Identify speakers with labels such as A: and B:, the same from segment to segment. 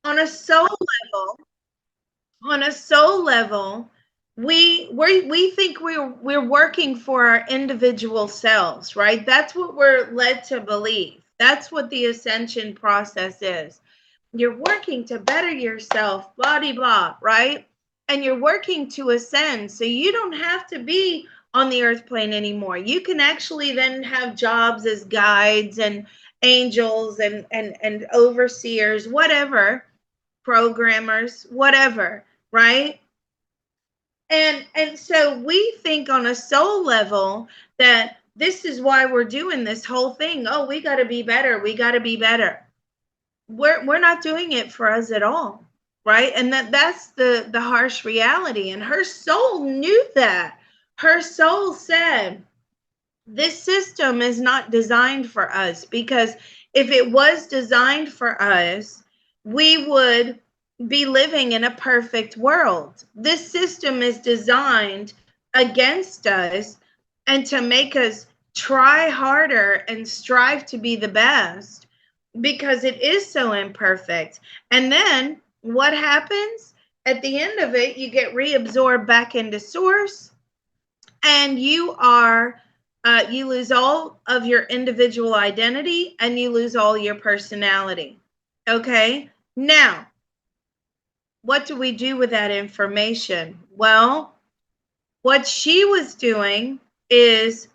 A: On a soul level, on a soul level, we think we're working for our individual selves, right? That's what we're led to believe. That's what the ascension process is. You're working to better yourself, blah de blah, right? And you're working to ascend, so you don't have to be on the earth plane anymore. You can actually then have jobs as guides and angels and overseers, whatever, programmers, whatever, right? And so we think on a soul level that this is why we're doing this whole thing. Oh, we got to be better. We got to be better. We're not doing it for us at all, right? And that's the harsh reality. And her soul knew that. Her soul said, this system is not designed for us, because if it was designed for us, we would be living in a perfect world. This system is designed against us and to make us try harder and strive to be the best, because it is so imperfect. And then what happens? At the end of it, you get reabsorbed back into source, and you lose all of your individual identity, and you lose all your personality. Okay, now what do we do with that information? Well, what she was doing is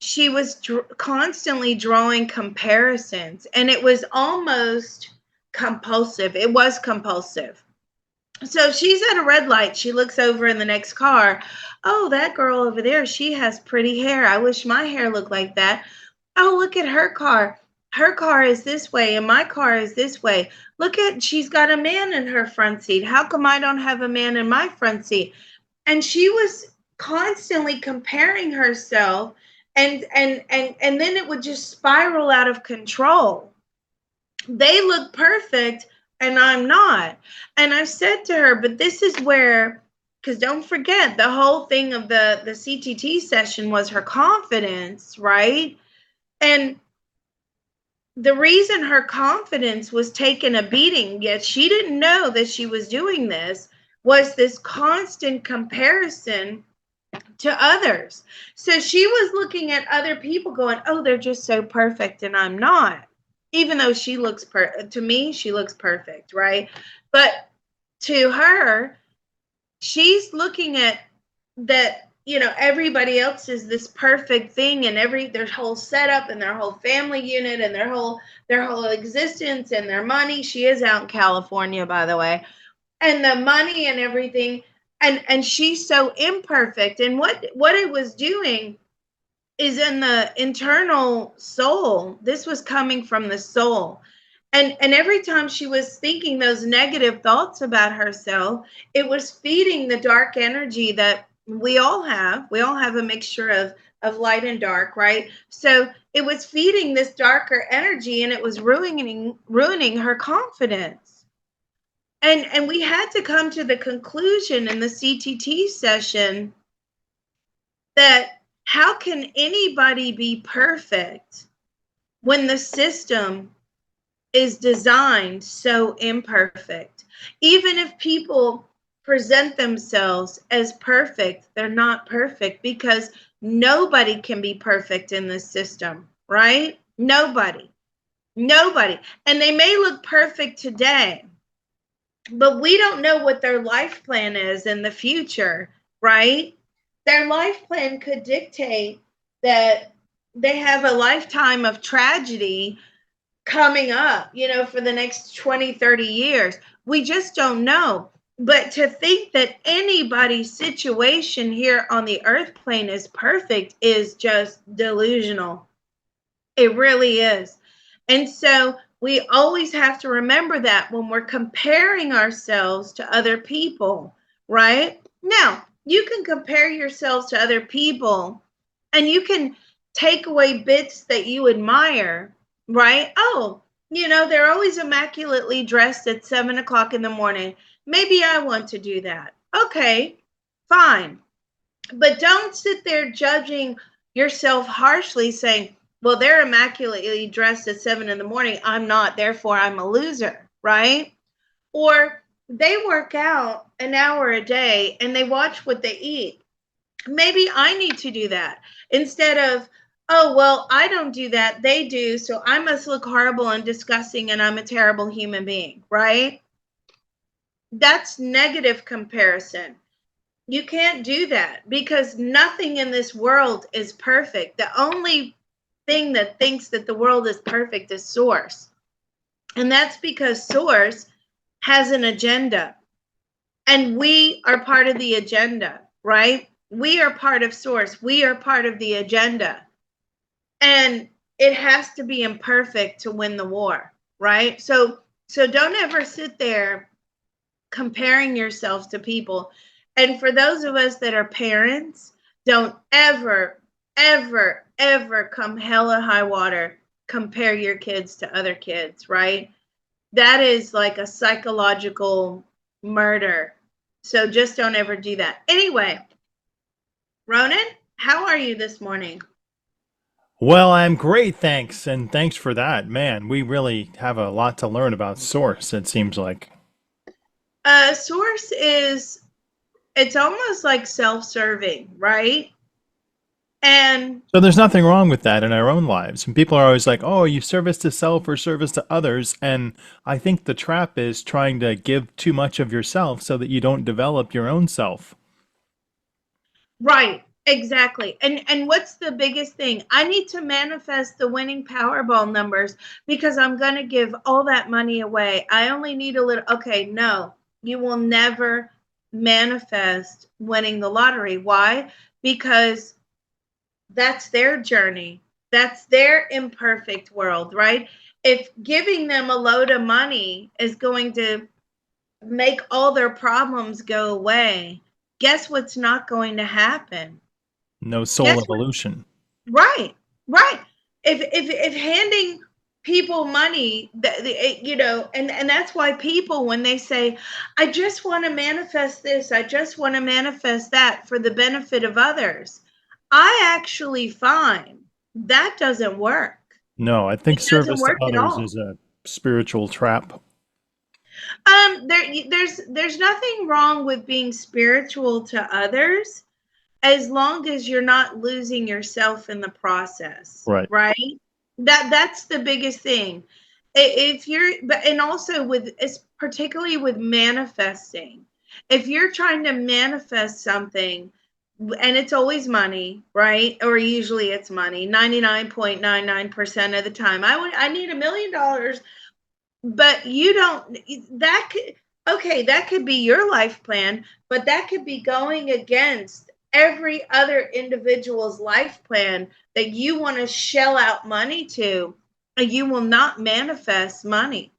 A: she was constantly drawing comparisons, and it was almost compulsive. It was compulsive. So she's at a red light. She looks over in the next car. Oh, that girl over there, she has pretty hair. I wish my hair looked like that. Oh, look at her car. Her car is this way and my car is this way. Look at, she's got a man in her front seat. How come I don't have a man in my front seat? And she was constantly comparing herself, and then it would just spiral out of control. They look perfect and I'm not. And I said to her, but this is where, because don't forget, the whole thing of the CTT session was her confidence, right? And the reason her confidence was taking a beating, yet she didn't know that she was doing this, was this constant comparison to others. So she was looking at other people going, oh, they're just so perfect and I'm not. Even though she looks to me, she looks perfect, right? But to her, she's looking at that, everybody else is this perfect thing, and their whole setup and their whole family unit and their whole existence and their money. She is out in California, by the way, and the money and everything. And she's so imperfect. And what it was doing is in the internal soul. This was coming from the soul. And every time she was thinking those negative thoughts about herself, it was feeding the dark energy that we all have. We all have a mixture of light and dark, right? So it was feeding this darker energy, and it was ruining her confidence. And we had to come to the conclusion in the CTT session that how can anybody be perfect when the system is designed so imperfect? Even if people present themselves as perfect, they're not perfect, because nobody can be perfect in this system, right? Nobody. Nobody. And they may look perfect today, but we don't know what their life plan is in the future, right? Their life plan could dictate that they have a lifetime of tragedy coming up, for the next 20, 30 years. We just don't know. But to think that anybody's situation here on the earth plane is perfect is just delusional. It really is. And so we always have to remember that when we're comparing ourselves to other people, right? Now, you can compare yourselves to other people, and you can take away bits that you admire, right? Oh, they're always immaculately dressed at 7 o'clock in the morning. Maybe I want to do that. Okay, fine. But don't sit there judging yourself harshly saying, well, they're immaculately dressed at 7 in the morning. I'm not, therefore I'm a loser, right? Or they work out an hour a day and they watch what they eat. Maybe I need to do that instead of, oh, well, I don't do that. They do. So I must look horrible and disgusting and I'm a terrible human being, right? That's negative comparison. You can't do that because nothing in this world is perfect. The only thing that thinks that the world is perfect is Source. And that's because Source has an agenda. And we are part of the agenda, right? We are part of Source. We are part of the agenda. And it has to be imperfect to win the war, right? So don't ever sit there comparing yourself to people. And for those of us that are parents, don't ever, ever, ever come hell or high water compare your kids to other kids, right? That is like a psychological murder. So just don't ever do that. Anyway, Ronan, how are you this morning?
B: Well, I'm great, thanks. And thanks for that. Man, we really have a lot to learn about source, it seems like.
A: Source is, it's almost like self-serving, right? And
B: So there's nothing wrong with that in our own lives. And people are always like, oh, you service to self or service to others. And I think the trap is trying to give too much of yourself so that you don't develop your own self.
A: right, exactly. And what's the biggest thing? I need to manifest the winning Powerball numbers because I'm going to give all that money away. I only need a little. Okay, no. You will never manifest winning the lottery. Why? Because that's their journey. That's their imperfect world, right? If giving them a load of money is going to make all their problems go away, guess what's not going to happen?
B: No soul
A: Guess what?
B: evolution.
A: Right, right. If handing people money, and that's why people, when they say, I just want to manifest this, I just want to manifest that for the benefit of others, I actually find that doesn't work.
B: No, I
A: It
B: think
A: doesn't
B: service to
A: work at
B: others
A: all.
B: is a spiritual trap.
A: There's nothing wrong with being spiritual to others as long as you're not losing yourself in the process,
B: Right.
A: right? That's the biggest thing. If you're, but and also with, it's particularly with manifesting, if you're trying to manifest something, and it's always money, right? Or usually it's money, 99.99% of the time. I need $1 million, but you don't, that could, okay, that could be your life plan, but that could be going against every other individual's life plan that you want to shell out money to, and you will not manifest money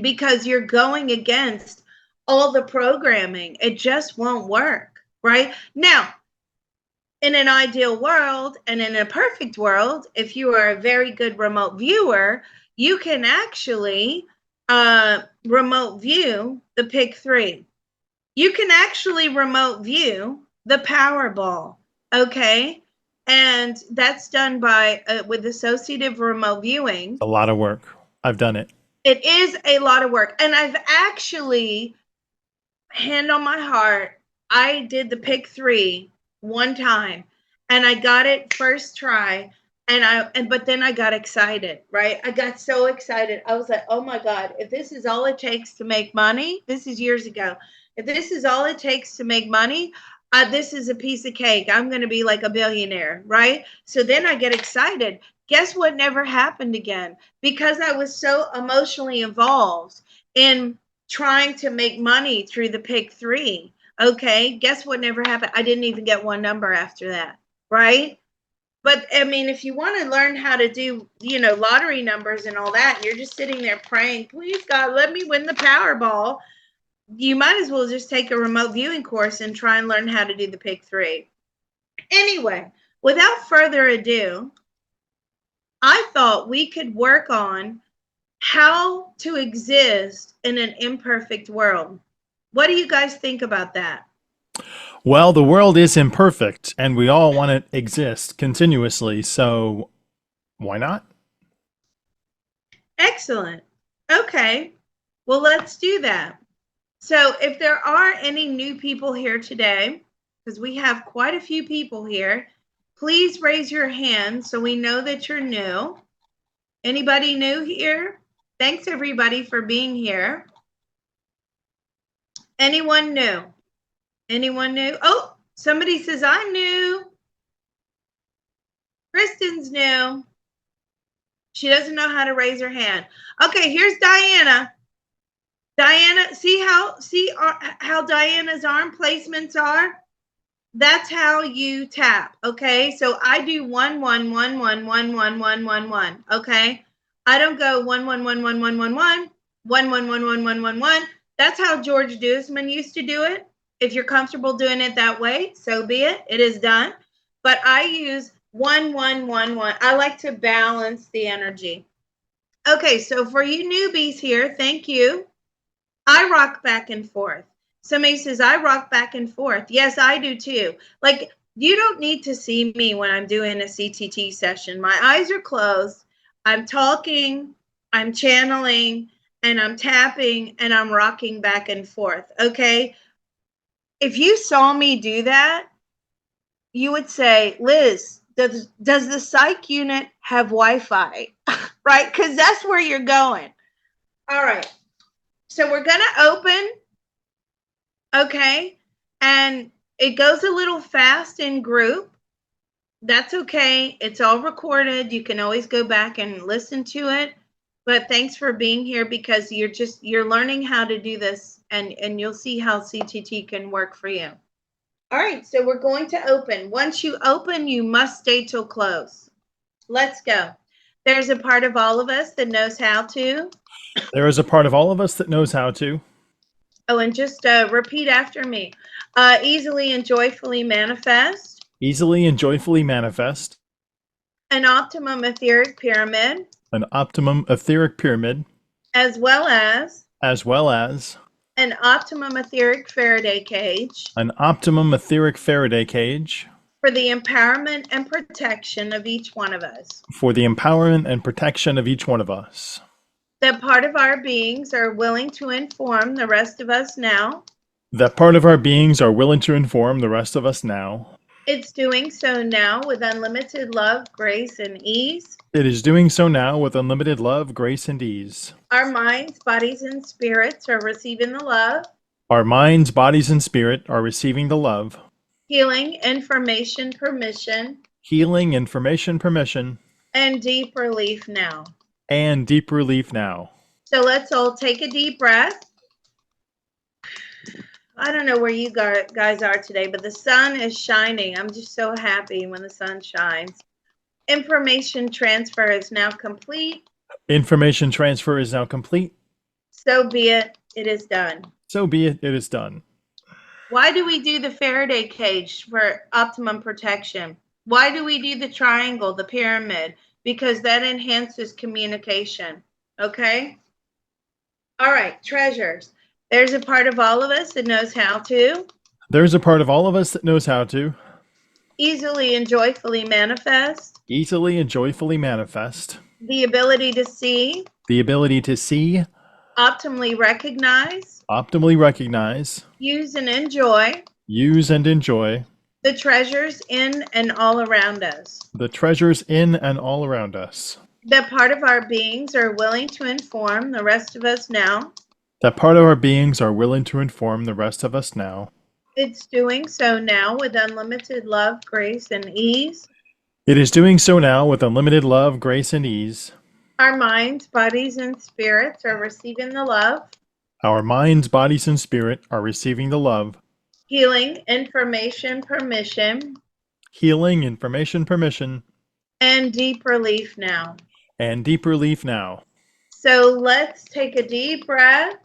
A: because you're going against all the programming. It just won't work, right? Now, in an ideal world and in a perfect world, if you are a very good remote viewer, you can actually remote view the pick three. You can actually remote view the Powerball. Okay. And that's done by with associative remote viewing.
B: A lot of work. I've done it.
A: It is a lot of work. And I've actually, hand on my heart, I did the pick three one time and I got it first try. But then I got excited, right? I got so excited. I was like, oh my God, if this is all it takes to make money, this is years ago. If this is all it takes to make money, this is a piece of cake. I'm going to be like a billionaire, right? So then I get excited. Guess what never happened again? Because I was so emotionally involved in trying to make money through the pick three. Okay, guess what never happened? I didn't even get one number after that, right? But I mean, if you want to learn how to do, lottery numbers and all that, and you're just sitting there praying, please God, let me win the Powerball. You might as well just take a remote viewing course and try and learn how to do the pick three. Anyway, without further ado, I thought we could work on how to exist in an imperfect world. What do you guys think about that?
B: Well, the world is imperfect and we all want to exist continuously, so why not?
A: Excellent. Okay. Well, let's do that. So, if there are any new people here today, because we have quite a few people here, please raise your hand so we know that you're new. Anybody new here? Thanks, everybody, for being here. Anyone new? Anyone new? Oh, somebody says, I'm new. Kristen's new. She doesn't know how to raise her hand. Okay, here's Diana. Diana, how Diana's arm placements are? That's how you tap. Okay, so I do 1 1 1 1 1 1 1 1 1. Okay, I don't go 1 1 1 1 1 1 1. That's how George Dusman used to do it. If you're comfortable doing it that way, so be it. It is done. But I use 1 1 1 1. I like to balance the energy. Okay, so for you newbies here, thank you. I rock back and forth. Somebody says, I rock back and forth. Yes, I do too. Like, you don't need to see me when I'm doing a CTT session. My eyes are closed. I'm talking, I'm channeling, and I'm tapping, and I'm rocking back and forth. Okay. If you saw me do that, you would say, Liz, does the psych unit have Wi-Fi? Right? Because that's where you're going. All right. So we're going to open. Okay. And it goes a little fast in group. That's okay. It's all recorded. You can always go back and listen to it. But thanks for being here because you're learning how to do this and you'll see how CTT can work for you. All right, so we're going to open. Once you open, you must stay till close. Let's go. There's a part of all of us that knows how to.
B: There is a part of all of us that knows how to
A: Oh, and just repeat after me. Easily and joyfully manifest
B: easily and joyfully manifest
A: an optimum etheric pyramid,
B: an optimum etheric pyramid,
A: as well as
B: as well as
A: an optimum etheric Faraday cage
B: an optimum etheric Faraday cage
A: for the empowerment and protection of each one of us.
B: for the empowerment and protection of each one of us.
A: That part of our beings are willing to inform the rest of us now.
B: That part of our beings are willing to inform the rest of us now.
A: It's doing so now with unlimited love, grace, and ease.
B: It is doing so now with unlimited love, grace, and ease.
A: Our minds, bodies, and spirits are receiving the love,
B: Our minds, bodies, and spirit are receiving the love,
A: healing, information, permission,
B: healing, information, permission,
A: and deep relief now.
B: and deep relief now.
A: So let's all take a deep breath. I don't know where you guys are today, but the sun is shining. I'm just so happy when the sun shines. Information transfer is now complete.
B: Information transfer is now complete.
A: So be it. It is done.
B: So be it. It is done.
A: Why do we do the Faraday cage for optimum protection? Why do we do the triangle, the pyramid? Because that enhances communication. Okay? All right, treasures. There's a part of all of us that knows how to
B: There's a part of all of us that knows how to
A: easily and joyfully manifest
B: easily and joyfully manifest
A: the ability to see,
B: the ability to see,
A: optimally recognize, use and enjoy
B: use, and enjoy
A: the treasures in and all around us.
B: the treasures in and all around us.
A: That part of our beings are willing to inform the rest of us now.
B: That part of our beings are willing to inform the rest of us now.
A: It's doing so now with unlimited love, grace, and ease.
B: It is doing so now with unlimited love, grace, and ease.
A: Our minds, bodies, and spirits are receiving the love,
B: Our minds, bodies, and spirit are receiving the love,
A: healing, information, permission,
B: healing, information, permission,
A: and deep relief now.
B: and deep relief now.
A: So let's take a deep breath.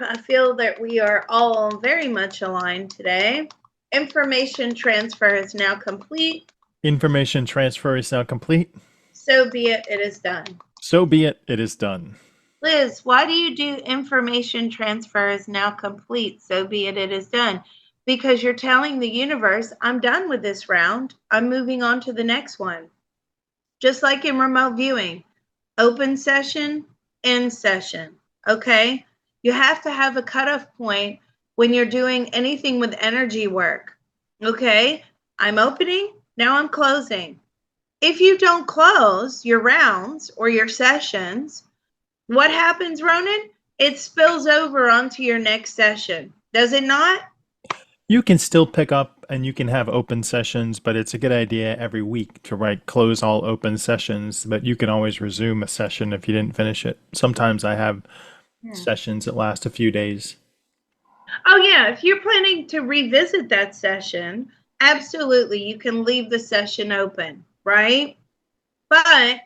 A: I feel that we are all very much aligned today. Information transfer is now complete.
B: Information transfer is now complete.
A: So be it, it is done.
B: So be it, it is done.
A: Liz, why do you do information transfer is now complete? So be it, it is done. Because you're telling the universe, I'm done with this round. I'm moving on to the next one. Just like in remote viewing, open session, end session. Okay? You have to have a cutoff point when you're doing anything with energy work. Okay? I'm opening, now I'm closing. If you don't close your rounds or your sessions, what happens, Ronan? It spills over onto your next session. Does it not?
B: You can still pick up and you can have open sessions, but it's a good idea every week to close all open sessions, but you can always resume a session if you didn't finish it. Sometimes I have sessions that last a few days.
A: Oh, yeah. If you're planning to revisit that session, absolutely, you can leave the session open, right? But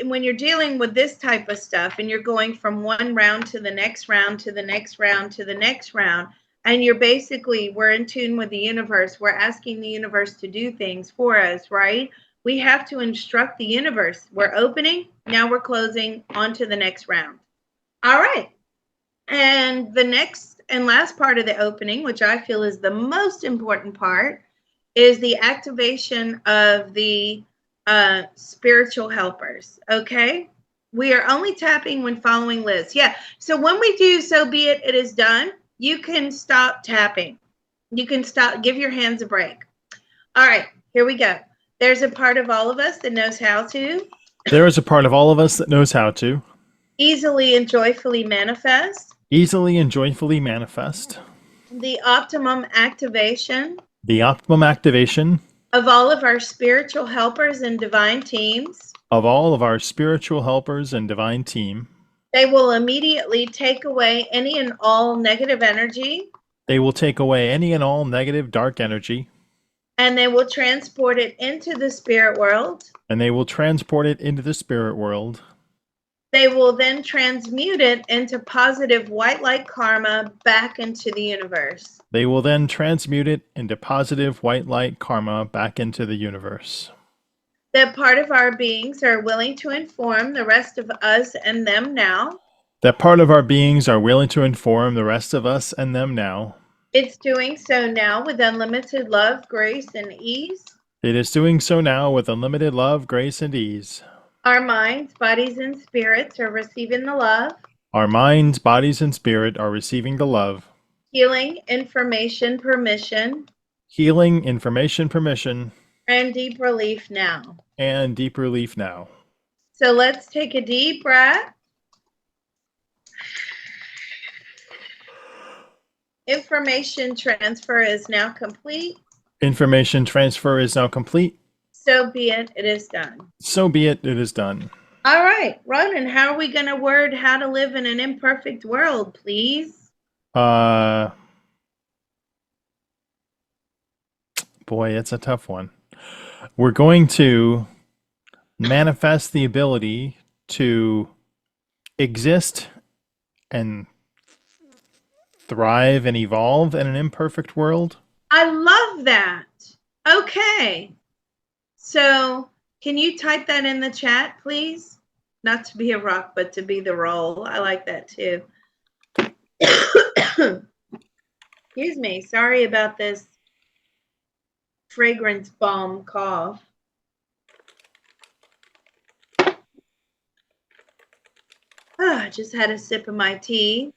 A: when you're dealing with this type of stuff and you're going from one round to the next round to the next round to the next round, and we're in tune with the universe, we're asking the universe to do things for us, right? We have to instruct the universe. We're opening, now we're closing, on to the next round. All right. And the next and last part of the opening, which I feel is the most important part, is the activation of the spiritual helpers. Okay. We are only tapping when following Liz. Yeah. So when we do so be it, it is done, you can stop tapping. You can stop, give your hands a break. All right. Here we go. There's a part of all of us that knows how to
B: There is a part of all of us that knows how to
A: easily and joyfully manifest
B: easily and joyfully manifest
A: the optimum activation
B: the optimum activation
A: of all of our spiritual helpers and divine teams.
B: of all of our spiritual helpers and divine team.
A: They will immediately take away any and all negative energy.
B: They will take away any and all negative dark energy.
A: And they will transport it into the spirit world.
B: And they will transport it into the spirit world.
A: They will then transmute it into positive white light karma back into the universe.
B: They will then transmute it into positive white light karma back into the universe.
A: That part of our beings are willing to inform the rest of us and them now.
B: That part of our beings are willing to inform the rest of us and them now.
A: It's doing so now with unlimited love, grace, and ease.
B: It is doing so now with unlimited love, grace, and ease.
A: Our minds, bodies, and spirits are receiving the love.
B: Our minds, bodies, and spirit are receiving the love.
A: Healing, information, permission.
B: Healing, information, permission.
A: And deep relief now.
B: And deep relief now.
A: So let's take a deep breath. Information transfer is now complete.
B: Information transfer is now complete.
A: So be it, it is done.
B: So be it, it is done.
A: All right, Ronan, how are we going to word how to live in an imperfect world, please?
B: Boy, it's a tough one. We're going to manifest the ability to exist and thrive and evolve in an imperfect world.
A: I love that. Okay. So can you type that in the chat, please? Not to be a rock, but to be the roll. I like that too. Excuse me. Sorry about this fragrance bomb cough. I just had a sip of my tea.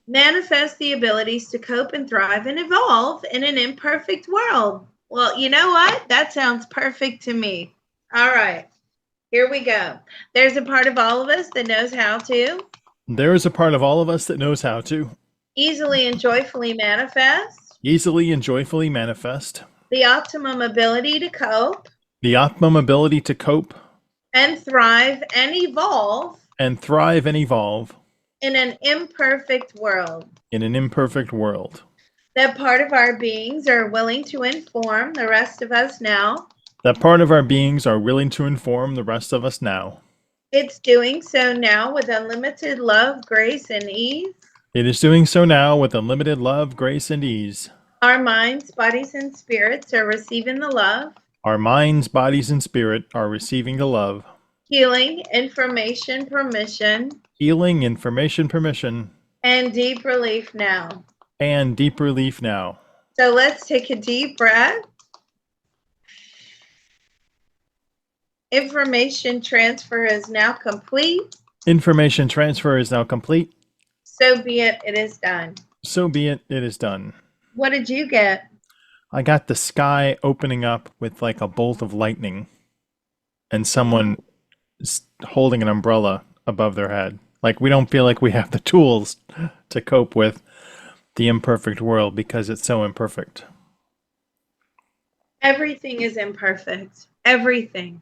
A: Manifest the abilities to cope and thrive and evolve in an imperfect world. Well, you know what? That sounds perfect to me. All right, here we go. There's a part of all of us that knows how to.
B: There is a part of all of us that knows how to.
A: Easily and joyfully manifest.
B: Easily and joyfully manifest.
A: The optimum ability to cope.
B: The optimum ability to cope.
A: And thrive and evolve.
B: And thrive and evolve.
A: In an imperfect world.
B: In an imperfect world.
A: That part of our beings are willing to inform the rest of us now.
B: That part of our beings are willing to inform the rest of us now.
A: It's doing so now with unlimited love, grace, and ease.
B: It is doing so now with unlimited love, grace, and ease.
A: Our minds, bodies, and spirits are receiving the love,
B: Our minds, bodies, and spirit are receiving the love.
A: healing, information, permission,
B: Healing, information, permission,
A: and deep relief now.
B: and deep relief now.
A: So let's take a deep breath. Information transfer is now complete.
B: Information transfer is now complete.
A: So be it, it is done.
B: So be it, it is done.
A: What did you get?
B: I got the sky opening up with like a bolt of lightning and someone holding an umbrella above their head. Like we don't feel like we have the tools to cope with the imperfect world because it's so imperfect.
A: Everything is imperfect. Everything.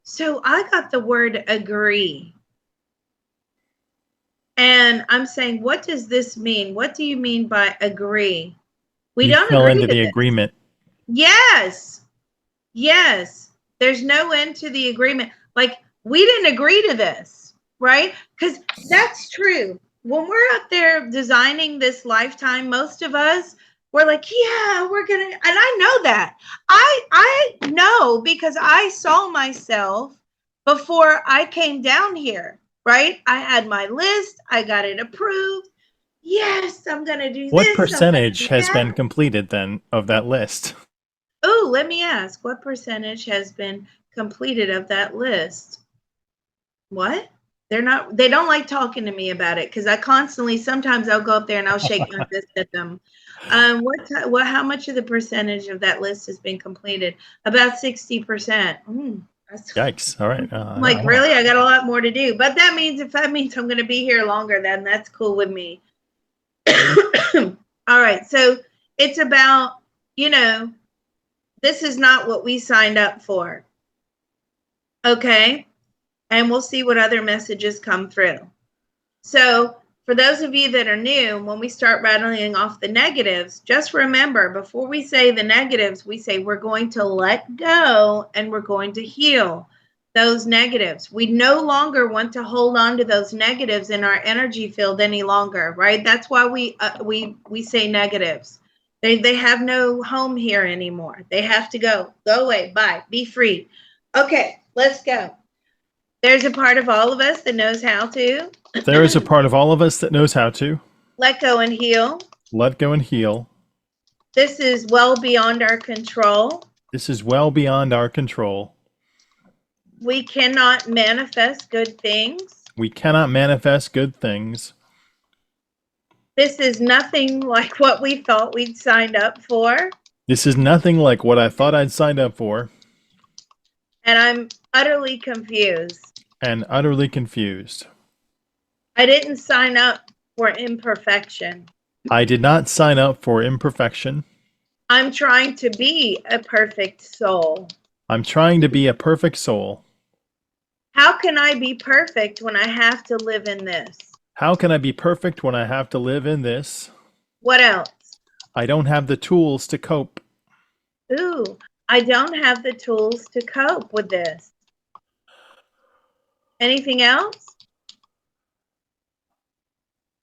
A: So I got the word agree. And I'm saying, what does this mean? What do you mean by agree? We
B: You
A: don't
B: fell
A: agree
B: into
A: to
B: the
A: this.
B: agreement.
A: Yes. Yes. There's no end to the agreement. Like, we didn't agree to this, right? Because that's true. When we're out there designing this lifetime, most of us, we're like, yeah, we're gonna, and I know that. I know because I saw myself before I came down here, right? I had my list, I got it approved. Yes, I'm gonna do
B: What
A: this.
B: percentage has
A: that.
B: been completed then of that list?
A: Oh, let me ask, what percentage has been completed of that list? What? They don't like talking to me about it because I constantly, sometimes I'll go up there and I'll shake my fist at them. How much of the percentage of that list has been completed? About 60%.
B: Yikes. All right.
A: I'm like, really? I got a lot more to do. But that means if that means I'm going to be here longer, then that's cool with me. All right. So it's about, this is not what we signed up for. Okay. And we'll see what other messages come through. So for those of you that are new, when we start rattling off the negatives, just remember, before we say the negatives, we say we're going to let go and we're going to heal those negatives. We no longer want to hold on to those negatives in our energy field any longer, right? That's why we say negatives. They have no home here anymore. They have to go. Go away. Bye. Be free. Okay, let's go. There's a part of all of us that knows how to.
B: There is a part of all of us that knows how to
A: let go and heal.
B: Let go and heal.
A: This is well beyond our control.
B: This is well beyond our control.
A: We cannot manifest good things.
B: We cannot manifest good things.
A: This is nothing like what we thought we'd signed up for.
B: This is nothing like what I thought I'd signed up for.
A: And I'm utterly confused.
B: And utterly confused.
A: I didn't sign up for imperfection.
B: I did not sign up for imperfection.
A: I'm trying to be a perfect soul.
B: I'm trying to be a perfect soul.
A: How can I be perfect when I have to live in this?
B: How can I be perfect when I have to live in this?
A: What else?
B: I don't have the tools to cope.
A: Ooh, I don't have the tools to cope with this. Anything else?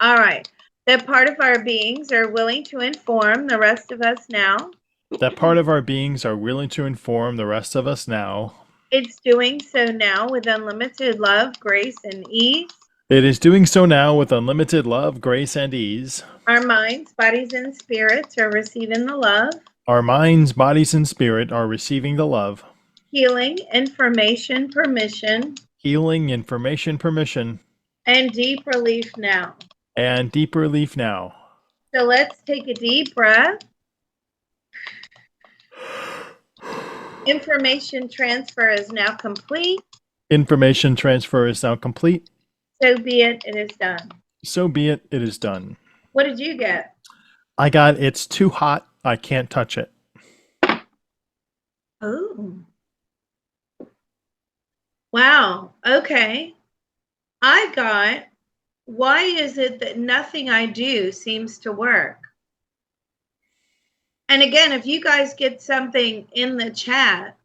A: All right. That part of our beings are willing to inform the rest of us now.
B: That part of our beings are willing to inform the rest of us now.
A: It's doing so now with unlimited love, grace, and ease.
B: It is doing so now with unlimited love, grace, and ease.
A: Our minds, bodies, and spirits are receiving the love.
B: Our minds, bodies, and spirit are receiving the love.
A: Healing, information, permission.
B: Healing, information, permission.
A: And deep relief now.
B: And deep relief now.
A: So let's take a deep breath. Information transfer is now complete.
B: Information transfer is now complete.
A: So be it, it is done.
B: So be it, it is done.
A: What did you get?
B: I got it's too hot, I can't touch it.
A: Oh. Wow. Okay. I got, why is it that nothing I do seems to work? And again, if you guys get something in the chat,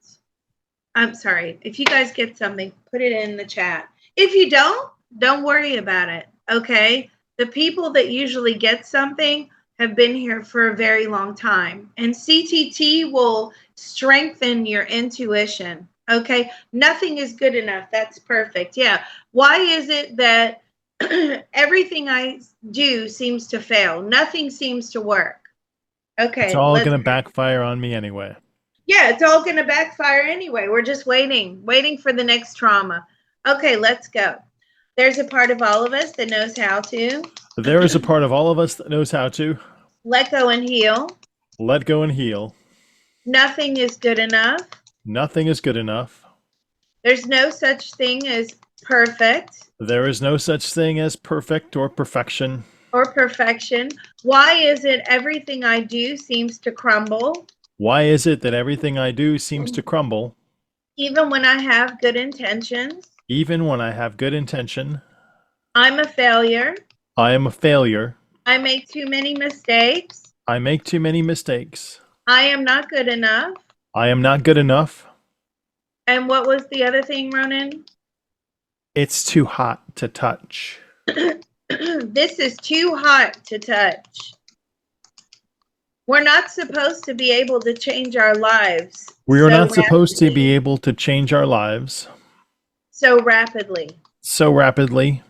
A: I'm sorry. If you guys get something, put it in the chat. If you don't worry about it. Okay. The people that usually get something have been here for a very long time. And CTT will strengthen your intuition. Okay. Nothing is good enough. That's perfect. Yeah. Why is it that everything I do seems to fail? Nothing seems to work.
B: It's
A: Okay.
B: all
A: Let's
B: going to backfire on me anyway.
A: Yeah, it's all going to backfire anyway. We're just waiting for the next trauma. Okay, let's go. There's a part of all of us that knows how to
B: There is a part of all of us that knows how to
A: let go and heal.
B: let go and heal.
A: Nothing is good enough.
B: Nothing is good enough.
A: There's no such thing as perfect
B: There is no such thing as perfect or perfection.
A: or perfection. Why is it everything I do seems to crumble,
B: Why is it that everything I do seems to crumble,
A: even when I have good intentions?
B: even when I have good intention?
A: I'm a failure.
B: I am a failure.
A: I make too many mistakes.
B: I make too many mistakes.
A: I am not good enough.
B: I am not good enough.
A: And what was the other thing, Ronan?
B: It's too hot to touch.
A: This is too hot to touch. We're not supposed to be able to change our lives
B: We are not
A: rapidly.
B: supposed to be able to change our lives
A: So rapidly.
B: so rapidly.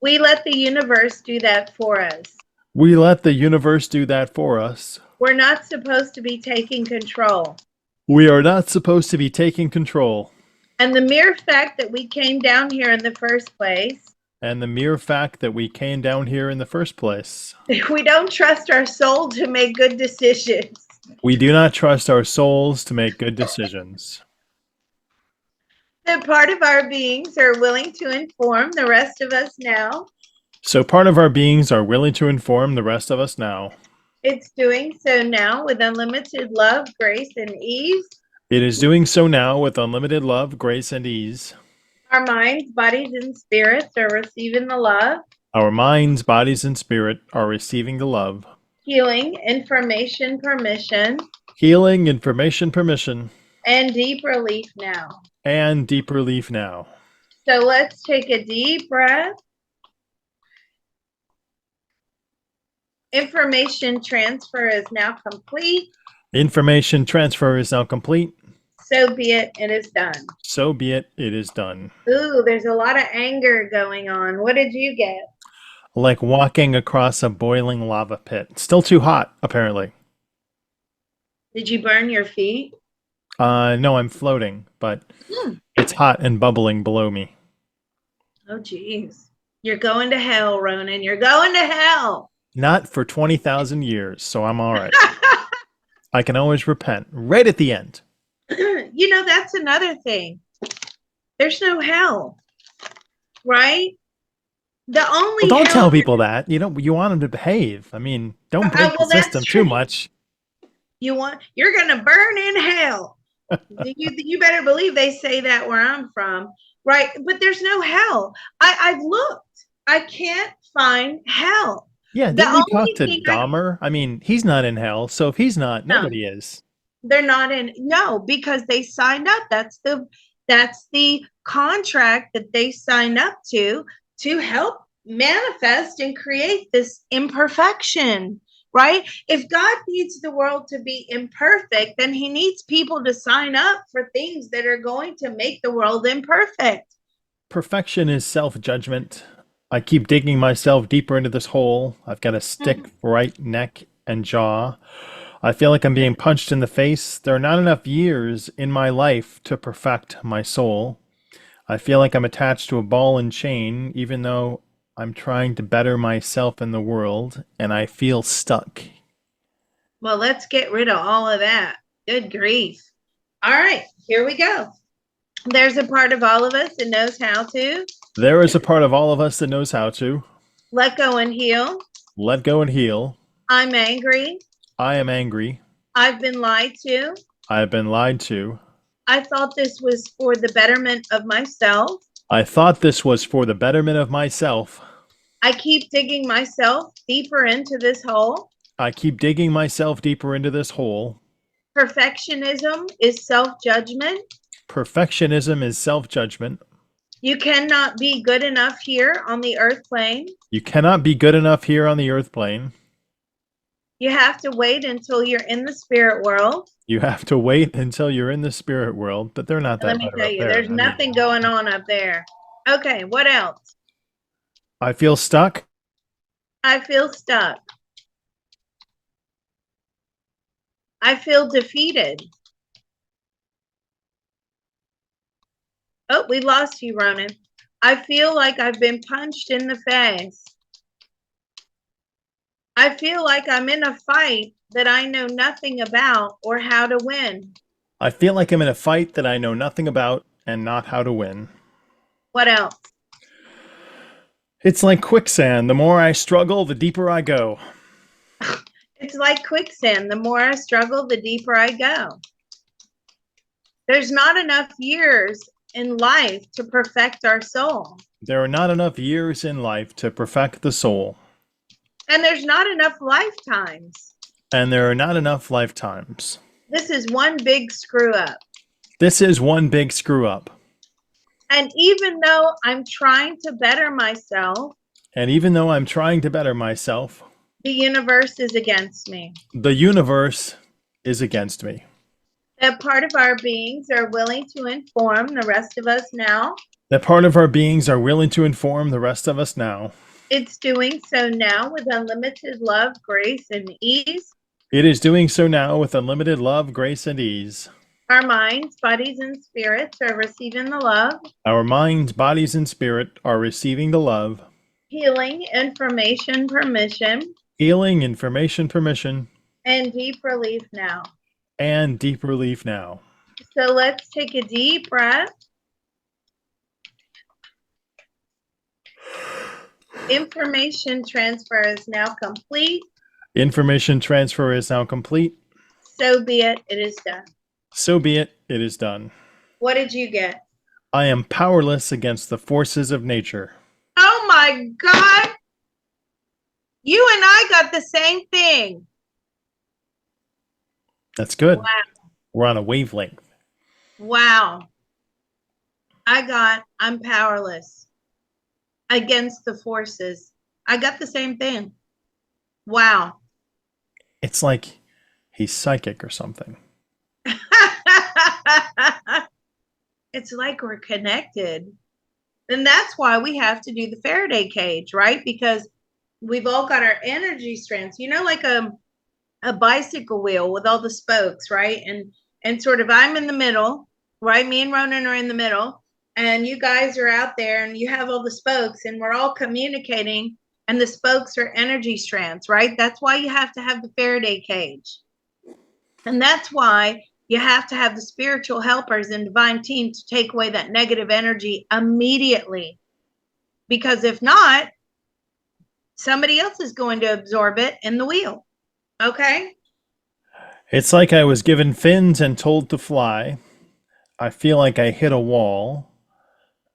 A: We let the universe do that for us.
B: We let the universe do that for us.
A: We're not supposed to be taking control.
B: We are not supposed to be taking control.
A: And the mere fact that we came down here in the first place,
B: And the mere fact that we came down here in the first place.
A: we don't trust our soul to make good decisions.
B: We do not trust our souls to make good decisions.
A: That part of our beings are willing to inform the rest of us now.
B: So part of our beings are willing to inform the rest of us now.
A: It's doing so now with unlimited love, grace, and ease.
B: It is doing so now with unlimited love, grace, and ease.
A: Our minds, bodies, and spirits are receiving the love,
B: Our minds, bodies, and spirit are receiving the love.
A: healing, information, permission,
B: Healing, information, permission,
A: and deep relief now.
B: and deep relief now.
A: So let's take a deep breath. Information transfer is now complete.
B: Information transfer is now complete.
A: So be it, it is done.
B: So be it, it is done.
A: Ooh, there's a lot of anger going on. What did you get?
B: Like walking across a boiling lava pit. Still too hot, apparently.
A: Did you burn your feet?
B: No, I'm floating, but it's hot and bubbling below me.
A: Oh, geez. You're going to hell, Ronan. You're going to hell.
B: Not for 20,000 years, so I'm all right. I can always repent right at the end.
A: You know, that's another thing. There's no hell, right? The only
B: Well, don't
A: hell
B: tell people that. You want them to behave. I mean, don't break
A: well,
B: the
A: that's
B: system
A: true.
B: too much.
A: you're gonna burn in hell. You better believe they say that where I'm from, right? But there's no hell. I've looked. I can't find hell.
B: Yeah,
A: The
B: didn't you talk
A: only
B: to
A: thing
B: Dahmer? I mean, he's not in hell, so if he's not,
A: No.
B: nobody is.
A: They're not in no, because they signed up. That's the contract that they signed up to help manifest and create this imperfection, right? If God needs the world to be imperfect, then he needs people to sign up for things that are going to make the world imperfect.
B: Perfection is self-judgment. I keep digging myself deeper into this hole. I've got a stick right neck and jaw. I feel like I'm being punched in the face. There are not enough years in my life to perfect my soul. I feel like I'm attached to a ball and chain, even though I'm trying to better myself in the world, and I feel stuck.
A: Well, let's get rid of all of that. Good grief. All right, here we go. There's a part of all of us that knows how to
B: There is a part of all of us that knows how to
A: let go and heal.
B: let go and heal.
A: I'm angry.
B: I am angry.
A: I've been lied to.
B: I have been lied to.
A: I thought this was for the betterment of myself.
B: I thought this was for the betterment of myself.
A: I keep digging myself deeper into this hole.
B: I keep digging myself deeper into this hole.
A: Perfectionism is self-judgment.
B: Perfectionism is self-judgment.
A: You cannot be good enough here on the earth plane.
B: You cannot be good enough here on the earth plane.
A: You have to wait until you're in the spirit world.
B: You have to wait until you're in the spirit world, but they're not
A: And let
B: that
A: me
B: better
A: tell
B: up
A: you,
B: there.
A: there's nothing going on up there. Okay, what else?
B: I feel stuck.
A: I feel stuck. I feel defeated. Oh, we lost you, Ronan. I feel like I've been punched in the face. I feel like I'm in a fight that I know nothing about or how to win.
B: I feel like I'm in a fight that I know nothing about and not how to win.
A: What else?
B: It's like quicksand. The more I struggle, the deeper I go.
A: It's like quicksand. The more I struggle, the deeper I go. There's not enough years in life to perfect our soul.
B: There are not enough years in life to perfect the soul.
A: And there's not enough lifetimes.
B: And there are not enough lifetimes.
A: This is one big screw up.
B: This is one big screw up.
A: And even though I'm trying to better myself,
B: And even though I'm trying to better myself,
A: the universe is against me.
B: the universe is against me.
A: That part of our beings are willing to inform the rest of us now.
B: That part of our beings are willing to inform the rest of us now.
A: It's doing so now with unlimited love, grace, and ease.
B: It is doing so now with unlimited love, grace, and ease.
A: Our minds, bodies, and spirits are receiving the love,
B: Our minds, bodies, and spirit are receiving the love,
A: healing, information, permission,
B: healing, information, permission,
A: and deep relief now.
B: and deep relief now.
A: So let's take a deep breath. Information transfer is now complete.
B: Information transfer is now complete.
A: So be it. It is done.
B: So be it. It is done.
A: What did you get?
B: I am powerless against the forces of nature.
A: Oh my God. You and I got the same thing.
B: That's good.
A: Wow.
B: We're on a wavelength.
A: Wow. I'm powerless against the forces. I got the same thing. Wow.
B: It's like he's psychic or something.
A: It's like we're connected. And that's why we have to do the Faraday cage, right? Because we've all got our energy strands, like a bicycle wheel with all the spokes, right? And sort of I'm in the middle, right? Me and Ronan are in the middle, and you guys are out there and you have all the spokes and we're all communicating, and the spokes are energy strands, right? That's why you have to have the Faraday cage. And that's why you have to have the spiritual helpers and divine team to take away that negative energy immediately. Because if not, somebody else is going to absorb it in the wheel. Okay?
B: It's like I was given fins and told to fly. I feel like I hit a wall.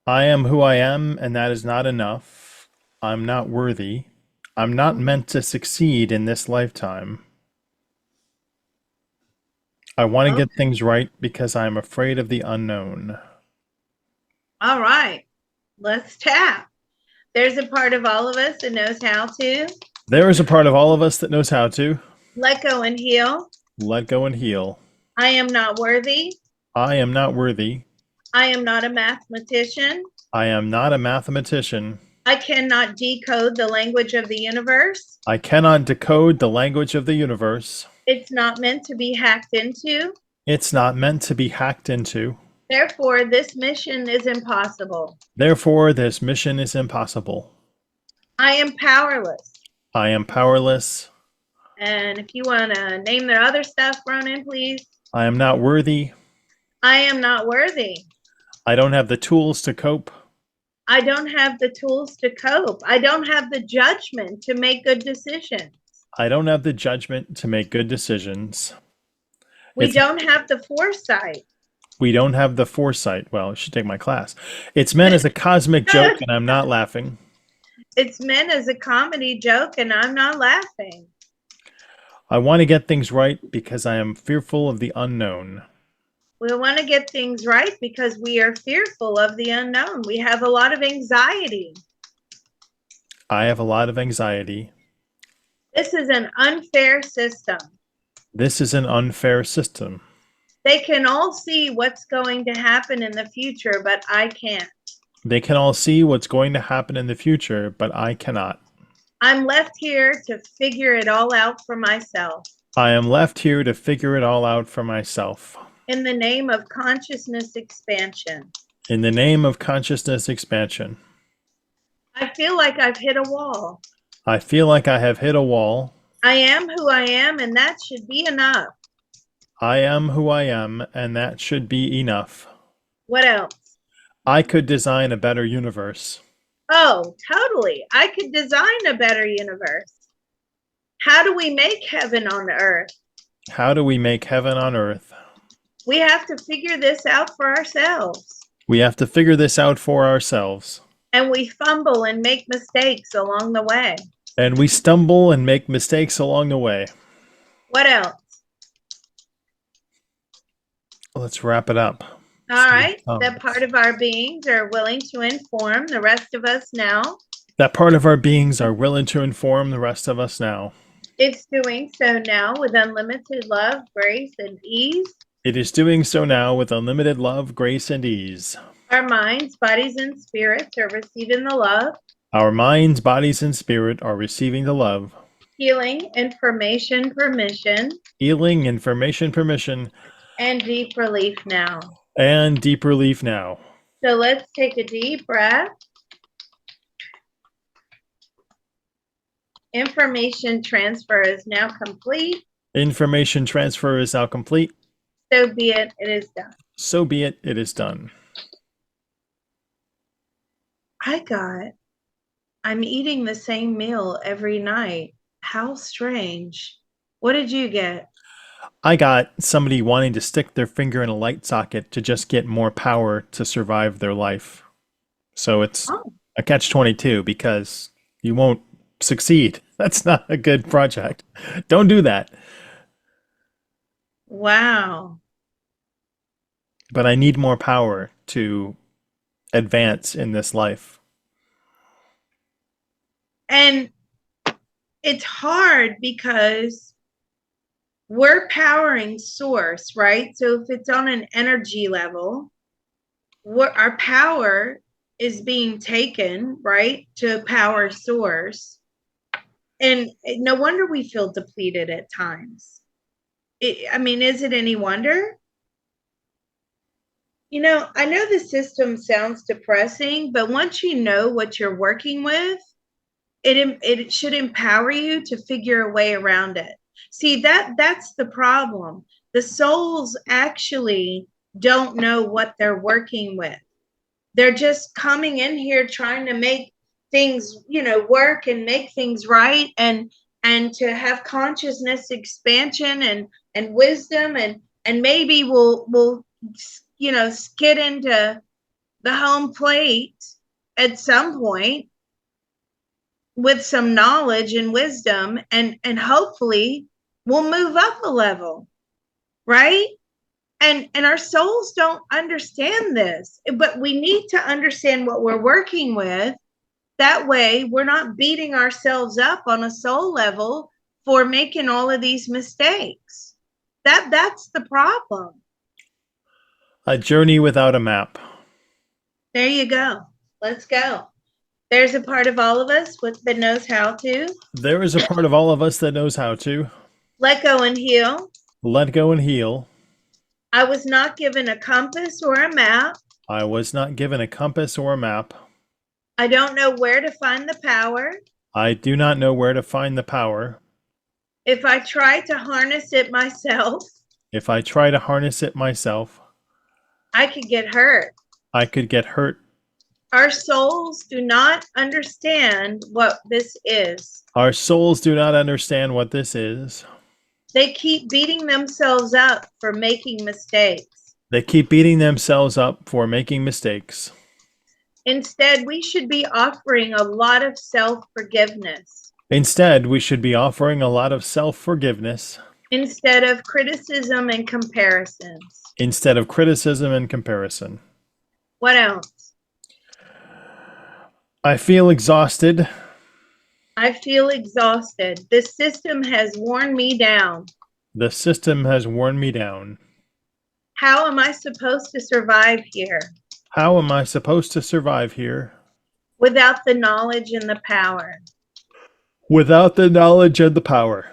B: I am who I am, and that is not enough. I'm not worthy. I'm not meant to succeed in this lifetime. I want to
A: Okay.
B: get things right because I'm afraid of the unknown.
A: All right. Let's tap. There's a part of all of us that knows how to
B: There is a part of all of us that knows how to
A: let go and heal.
B: let go and heal.
A: I am not worthy.
B: I am not worthy.
A: I am not a mathematician.
B: I am not a mathematician.
A: I cannot decode the language of the universe.
B: I cannot decode the language of the universe.
A: It's not meant to be hacked into.
B: It's not meant to be hacked into.
A: Therefore, this mission is impossible.
B: Therefore, this mission is impossible.
A: I am powerless.
B: I am powerless.
A: And if you want to name their other stuff, Ronan, please.
B: I am not worthy.
A: I am not worthy.
B: I don't have the tools to cope.
A: I don't have the tools to cope. I don't have the judgment to make good decisions.
B: I don't have the judgment to make good decisions.
A: We don't have the foresight.
B: We don't have the foresight. Well, you should take my class. It's meant as a cosmic joke, and I'm not laughing.
A: It's meant as a comedy joke, and I'm not laughing.
B: I want to get things right because I am fearful of the unknown.
A: We want to get things right because we are fearful of the unknown. We have a lot of anxiety.
B: I have a lot of anxiety.
A: This is an unfair system.
B: This is an unfair system.
A: They can all see what's going to happen in the future, but I can't.
B: They can all see what's going to happen in the future, but I cannot.
A: I'm left here to figure it all out for myself.
B: I am left here to figure it all out for myself.
A: In the name of consciousness expansion.
B: In the name of consciousness expansion.
A: I feel like I've hit a wall.
B: I feel like I have hit a wall.
A: I am who I am, and that should be enough.
B: I am who I am, and that should be enough.
A: What else?
B: I could design a better universe.
A: Oh, totally. I could design a better universe. How do we make heaven on earth?
B: How do we make heaven on earth?
A: We have to figure this out for ourselves.
B: We have to figure this out for ourselves.
A: And we fumble and make mistakes along the way.
B: And we stumble and make mistakes along the way.
A: What else?
B: Let's wrap it up.
A: All right. That part of our beings are willing to inform the rest of us now.
B: That part of our beings are willing to inform the rest of us now.
A: It's doing so now with unlimited love, grace, and ease.
B: It is doing so now with unlimited love, grace, and ease.
A: Our minds, bodies, and spirits are receiving the love.
B: Our minds, bodies, and spirit are receiving the love.
A: Healing, information, permission.
B: Healing, information, permission.
A: And deep relief now.
B: And deep relief now.
A: So let's take a deep breath. Information transfer is now complete.
B: Information transfer is now complete.
A: So be it, it is done.
B: So be it, it is done.
A: I'm eating the same meal every night. How strange. What did you get?
B: I got somebody wanting to stick their finger in a light socket to just get more power to survive their life. So it's a catch-22 because you won't succeed. That's not a good project. Don't do that.
A: Wow.
B: But I need more power to advance in this life.
A: And it's hard because we're powering source, right? So if it's on an energy level, our power is being taken, right, to power source. And no wonder we feel depleted at times. Is it any wonder? I know the system sounds depressing, but once you know what you're working with, it should empower you to figure a way around it. See, that's the problem. The souls actually don't know what they're working with. They're just coming in here trying to make things, work and make things right, and to have consciousness expansion and wisdom, and maybe we'll skid into the home plate at some point with some knowledge and wisdom, and hopefully we'll move up a level, right? And our souls don't understand this, but we need to understand what we're working with. That way we're not beating ourselves up on a soul level for making all of these mistakes. That's the problem.
B: A journey without a map.
A: There you go. Let's go. There's a part of all of us that knows how to.
B: There is a part of all of us that knows how to.
A: Let go and heal.
B: Let go and heal.
A: I was not given a compass or a map.
B: I was not given a compass or a map.
A: I don't know where to find the power.
B: I do not know where to find the power.
A: If I try to harness it myself.
B: If I try to harness it myself.
A: I could get hurt.
B: I could get hurt.
A: Our souls do not understand what this is.
B: Our souls do not understand what this is.
A: They keep beating themselves up for making mistakes.
B: They keep beating themselves up for making mistakes.
A: Instead, we should be offering a lot of self-forgiveness.
B: Instead, we should be offering a lot of self-forgiveness.
A: instead of criticism and comparisons.
B: instead of criticism and comparison.
A: What else?
B: I feel exhausted.
A: I feel exhausted. The system has worn me down.
B: The system has worn me down.
A: How am I supposed to survive here
B: How am I supposed to survive here
A: without the knowledge and the power?
B: without the knowledge and the power?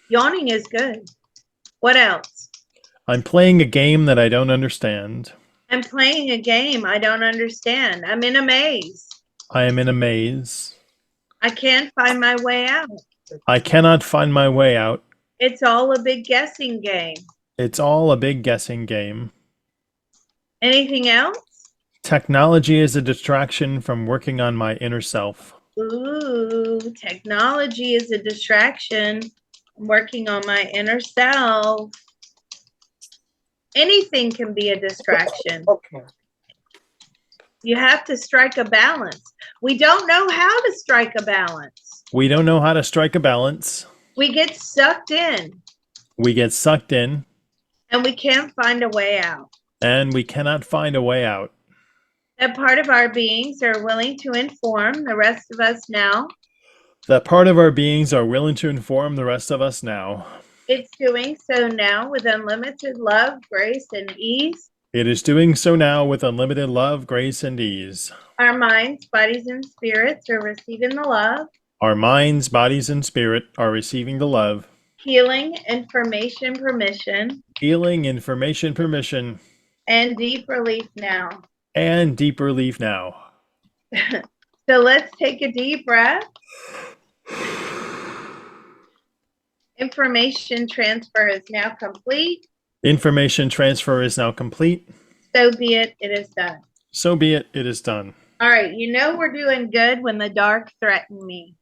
A: Yawning is good. What else?
B: I'm playing a game that I don't understand.
A: I'm playing a game I don't understand. I'm in a maze.
B: I am in a maze.
A: I can't find my way out.
B: I cannot find my way out.
A: It's all a big guessing game.
B: It's all a big guessing game.
A: Anything else?
B: Technology is a distraction from working on my inner self.
A: Ooh, technology is a distraction. I'm working on my inner self. Anything can be a distraction.
C: Okay.
A: You have to strike a balance. We don't know how to strike a balance.
B: We don't know how to strike a balance.
A: We get sucked in
B: We get sucked in,
A: and we can't find a way out.
B: and we cannot find a way out.
A: That part of our beings are willing to inform the rest of us now.
B: That part of our beings are willing to inform the rest of us now.
A: It's doing so now with unlimited love, grace, and ease.
B: It is doing so now with unlimited love, grace, and ease.
A: Our minds, bodies, and spirits are receiving the love,
B: Our minds, bodies, and spirit are receiving the love,
A: healing, information, permission,
B: healing, information, permission,
A: and deep relief now.
B: and deep relief now.
A: So let's take a deep breath. Information transfer is now complete.
B: Information transfer is now complete.
A: So be it, it is done.
B: So be it, it is done.
A: All right, you know we're doing good when the dark threatened me,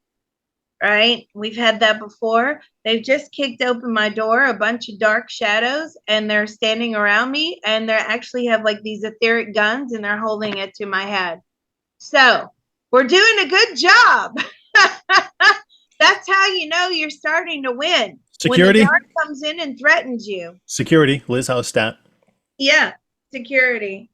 A: right? We've had that before. They've just kicked open my door, a bunch of dark shadows, and they're standing around me, and they actually have like these etheric guns, and they're holding it to my head. So we're doing a good job. That's how you know you're starting to win.
B: Security?
A: When the dark comes in and threatens you.
B: Security, Liz House stat.
A: Yeah, security.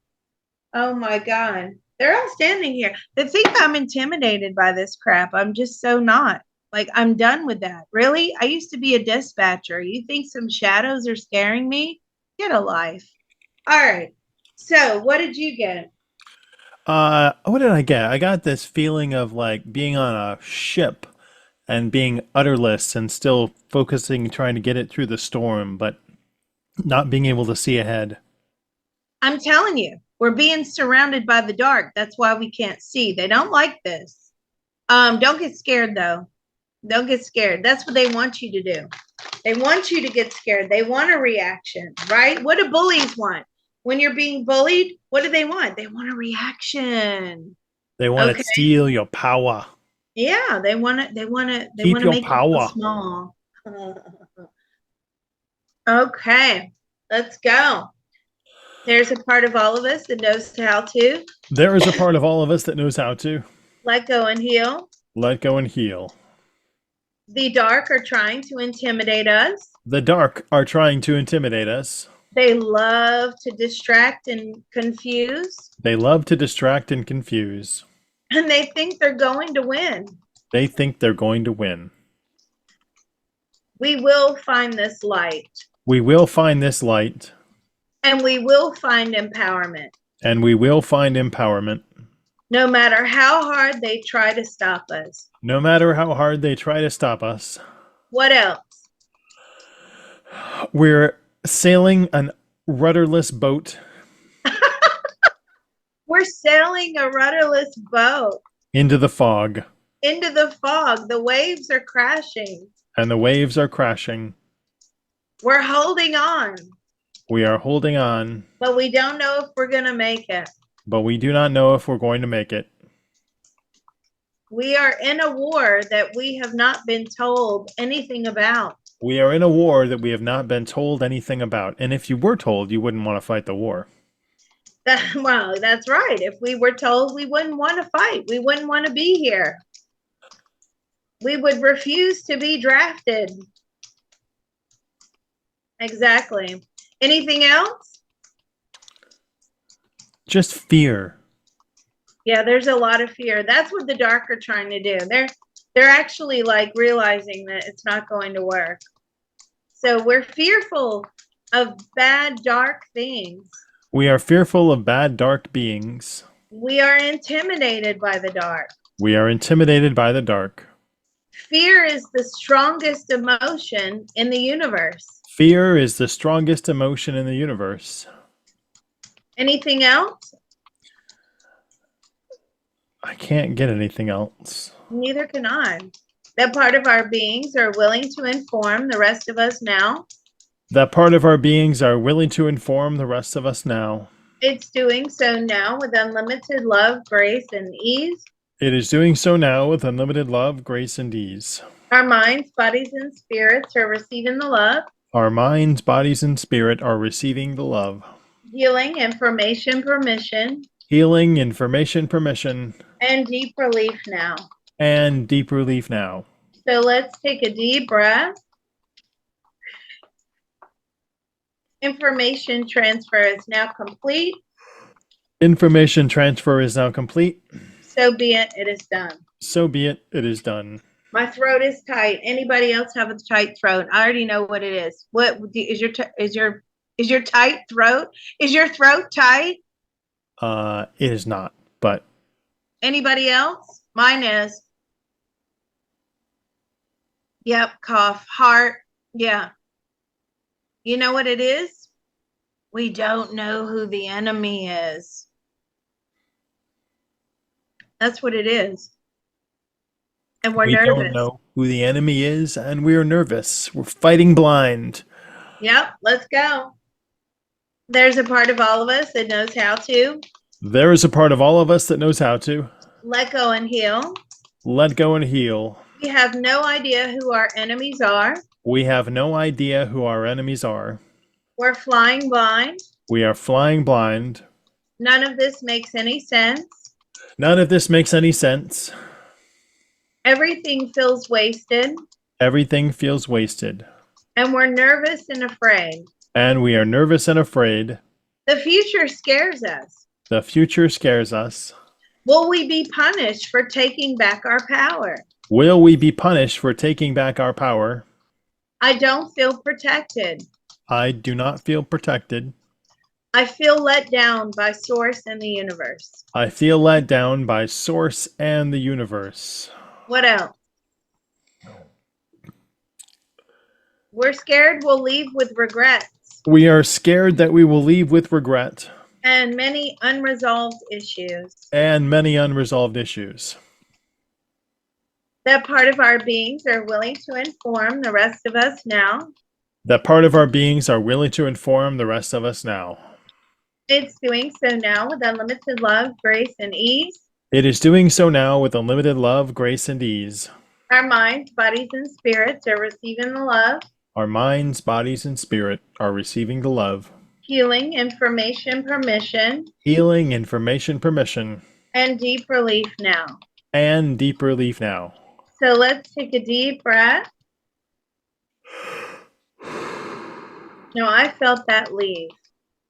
A: Oh my God. They're all standing here. They think I'm intimidated by this crap. I'm just so not. Like, I'm done with that. Really? I used to be a dispatcher. You think some shadows are scaring me? Get a life. All right. So, what did you get?
B: What did I get? I got this feeling of like being on a ship and being udderless and still focusing, trying to get it through the storm, but not being able to see ahead.
A: I'm telling you, we're being surrounded by the dark. That's why we can't see. They don't like this. Don't get scared, though. Don't get scared. That's what they want you to do. They want you to get scared. They want a reaction, right? What do bullies want? When you're being bullied, what do they want? They want a reaction.
B: They want
A: Okay.
B: to steal your power.
A: Yeah, they want to. They want to. They
B: Keep
A: want to
B: your
A: make you
B: power.
A: feel small. Okay, let's go. There's a part of all of us that knows how to
B: There is a part of all of us that knows how to
A: let go and heal.
B: let go and heal.
A: The dark are trying to intimidate us.
B: The dark are trying to intimidate us.
A: They love to distract and confuse,
B: They love to distract and confuse.
A: and they think they're going to win.
B: They think they're going to win.
A: We will find this light,
B: We will find this light,
A: and we will find empowerment.
B: and we will find empowerment.
A: No matter how hard they try to stop us.
B: No matter how hard they try to stop us.
A: What else?
B: We're sailing an rudderless boat
A: We're sailing a rudderless boat
B: into the fog,
A: into the fog. The waves are crashing.
B: and the waves are crashing.
A: We're holding on,
B: We are holding on,
A: but we don't know if we're going to make it.
B: but we do not know if we're going to make it.
A: We are in a war that we have not been told anything about.
B: We are in a war that we have not been told anything about. And if you were told, you wouldn't want to fight the war.
A: Well, that's right. If we were told, we wouldn't want to fight. We wouldn't want to be here. We would refuse to be drafted. Exactly. Anything else?
B: Just fear.
A: Yeah, there's a lot of fear. That's what the dark are trying to do. They're actually like realizing that it's not going to work. So we're fearful of bad, dark things.
B: We are fearful of bad, dark beings.
A: We are intimidated by the dark.
B: We are intimidated by the dark.
A: Fear is the strongest emotion in the universe.
B: Fear is the strongest emotion in the universe.
A: Anything else?
B: I can't get anything else.
A: Neither can I. That part of our beings are willing to inform the rest of us now.
B: That part of our beings are willing to inform the rest of us now.
A: It's doing so now with unlimited love, grace, and ease.
B: It is doing so now with unlimited love, grace, and ease.
A: Our minds, bodies, and spirits are receiving the love.
B: Our minds, bodies, and spirit are receiving the love.
A: Healing, information, permission.
B: Healing, information, permission.
A: And deep relief now.
B: And deep relief now.
A: So let's take a deep breath. Information transfer is now complete.
B: Information transfer is now complete.
A: So be it, it is done.
B: So be it, it is done.
A: My throat is tight. Anybody else have a tight throat? I already know what it is. What is your tight throat? Is your throat tight?
B: It is not, but
A: Anybody else? Mine is. Yep, cough, heart. Yeah. You know what it is? We don't know who the enemy is. That's what it is. And we're nervous.
B: We don't know who the enemy is, and we are nervous. We're fighting blind.
A: Yep, let's go. There's a part of all of us that knows how to.
B: There is a part of all of us that knows how to.
A: Let go and heal.
B: Let go and heal.
A: We have no idea who our enemies are.
B: We have no idea who our enemies are.
A: We're flying blind.
B: We are flying blind.
A: None of this makes any sense.
B: None of this makes any sense.
A: Everything feels wasted.
B: Everything feels wasted.
A: And we're nervous and afraid.
B: And we are nervous and afraid.
A: The future scares us.
B: The future scares us.
A: Will we be punished for taking back our power?
B: Will we be punished for taking back our power?
A: I don't feel protected.
B: I do not feel protected.
A: I feel let down by Source and the universe.
B: I feel let down by Source and the universe.
A: What else? We're scared we'll leave with regrets.
B: We are scared that we will leave with regret.
A: And many unresolved issues.
B: And many unresolved issues.
A: That part of our beings are willing to inform the rest of us now.
B: That part of our beings are willing to inform the rest of us now.
A: It's doing so now with unlimited love, grace, and ease.
B: It is doing so now with unlimited love, grace, and ease.
A: Our minds, bodies, and spirits are receiving the love.
B: Our minds, bodies, and spirit are receiving the love.
A: Healing, information, permission.
B: Healing, information, permission.
A: And deep relief now.
B: And deep relief now.
A: So let's take a deep breath. No, I felt that leave.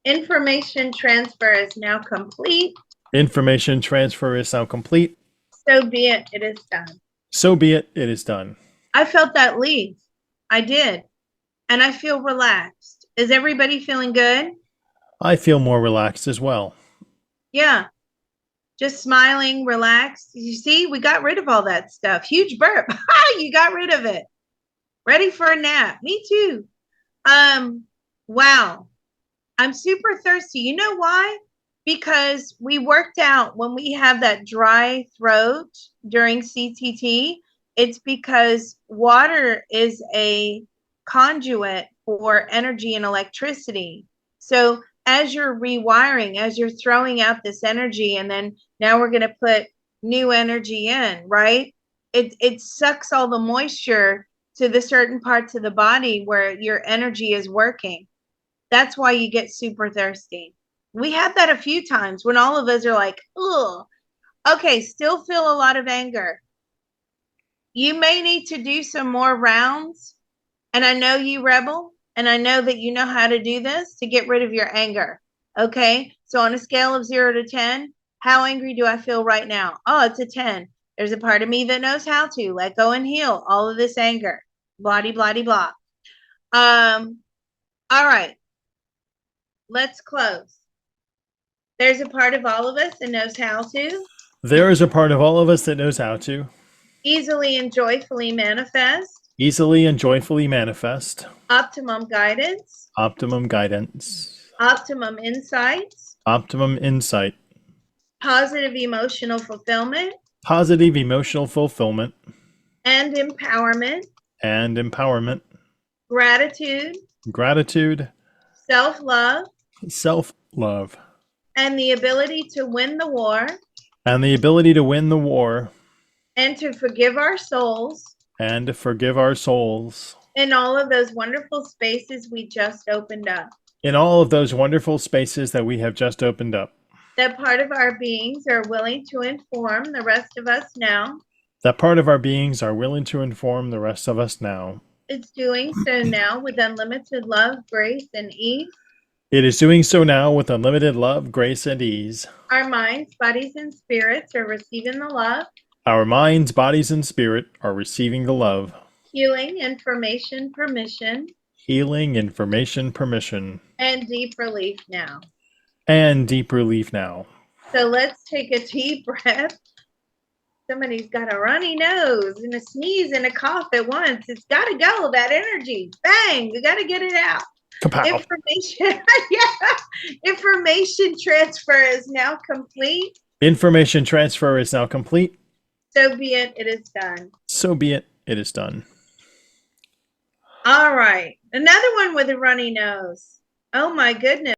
A: Information transfer is now complete.
B: Information transfer is now complete.
A: So be it, it is done.
B: So be it, it is done.
A: I felt that leave. I did. And I feel relaxed. Is everybody feeling good?
B: I feel more relaxed as well.
A: Yeah. Just smiling, relaxed. You see, we got rid of all that stuff. Huge burp. You got rid of it. Ready for a nap. Me too. Wow. I'm super thirsty. You know why? Because we worked out when we have that dry throat during CTT, it's because water is a conduit for energy and electricity. So as you're rewiring, as you're throwing out this energy, and then now we're going to put new energy in, right? It sucks all the moisture to the certain parts of the body where your energy is working. That's why you get super thirsty. We had that a few times when all of us are like, ugh, okay, still feel a lot of anger. You may need to do some more rounds. And I know you, Rebel, And I know that you know how to do this to get rid of your anger. Okay. So on a scale of 0 to 10, how angry do I feel right now? Oh, it's a 10. There's a part of me that knows how to let go and heal all of this anger. Blah, blah, blah, blah. All right. Let's close. There's a part of all of us that knows how to
B: There is a part of all of us that knows how to
A: easily and joyfully manifest
B: easily and joyfully manifest
A: optimum guidance,
B: optimum guidance,
A: optimum insights,
B: optimum insight,
A: positive emotional fulfillment,
B: positive emotional fulfillment,
A: and empowerment,
B: and empowerment,
A: gratitude,
B: gratitude,
A: self love,
B: self love,
A: and the ability to win the war
B: and the ability to win the war
A: and to forgive our souls
B: and to forgive our souls
A: in all of those wonderful spaces we just opened up.
B: in all of those wonderful spaces that we have just opened up.
A: That part of our beings are willing to inform the rest of us now.
B: That part of our beings are willing to inform the rest of us now.
A: It's doing so now with unlimited love, grace, and ease.
B: It is doing so now with unlimited love, grace, and ease.
A: Our minds, bodies, and spirits are receiving the love,
B: Our minds, bodies, and spirit are receiving the love,
A: healing, information, permission,
B: healing, information, permission,
A: and deep relief now.
B: and deep relief now.
A: So let's take a deep breath. Somebody's got a runny nose and a sneeze and a cough at once. It's got to go, that energy. Bang, we got to get it out.
B: Kapow.
A: Information, yeah. Information transfer is now complete.
B: Information transfer is now complete.
A: So be it, it is done.
B: So be it, it is done.
A: All right. Another one with a runny nose. Oh my goodness.